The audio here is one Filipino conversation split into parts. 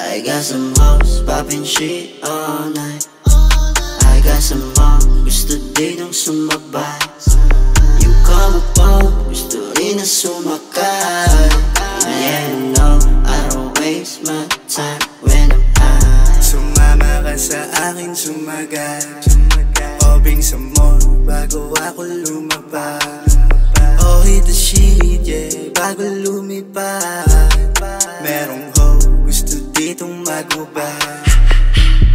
I got some hoes, poppin' shit all night. I got some more, gusto ditong sumabay. You come upon, gusto rin na sumakay. Yeah, you know, I don't waste my time when I'm high. Sumama ka sa akin, sumagat. Obing sa mall, bago ako lumabas. Oh, hit the shit, yeah, bago lumipad. Merong hoe, gusto ditong magmubad.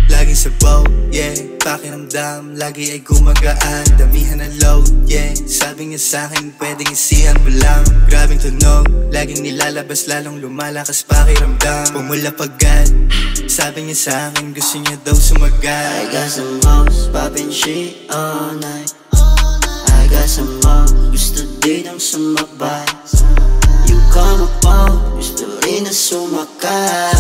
Laging sa boat, yeah, pakiramdam, lagi ay gumagaan. Damihan ng load, yeah, sabi niya sa'kin, pwedeng isihan mo lang. Grabing tunog, laging nilalabas, lalong lumalakas pakiramdam. Pumula pagad, sabi niya sa'kin, gusto niya daw sumagat. I got some hoes, poppin' shit all night. I got some more, gusto ditong sumabay. You come upon, gusto rin na sumakay.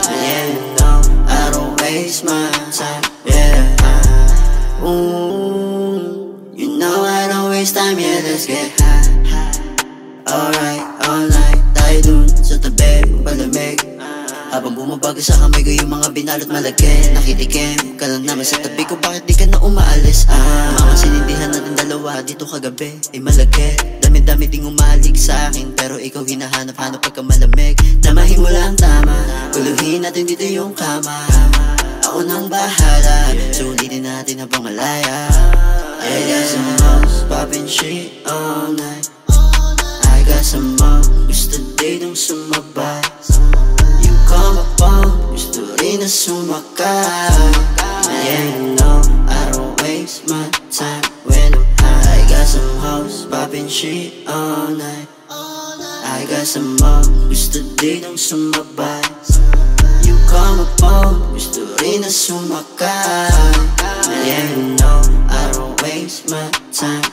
Yeah, you know, I don't waste my time, yeah. You know I don't waste time, yeah, let's get high. Alright, all night, tayo dun sa tabi, palamig. Habang bumabago sa kamay ko yung mga binalot malagay. Nakitikim ka lang naman sa tabi ko, bakit di ka na umaalis? Mga sinindihan natin dalawa dito kagabi ay malagay. Dami-dami ding umalik sa akin, pero ikaw hinahanap-hanap pagka malamig. Damahin mo lang tama, guluhin natin dito yung kama. Ako nang bahala, sulitin natin habang malaya. I got some hoes, poppin' shit all night. I got some more, gusto ditong sumabay. You come upon, gusto rin na sumakay. Yeah, you know, I don't waste my time when I'm high. I got some hoes, poppin' shit all night. I got some more, gusto ditong sumabay. You come upon, gusto rin na sumakay. Yeah, you know, I don't waste my time.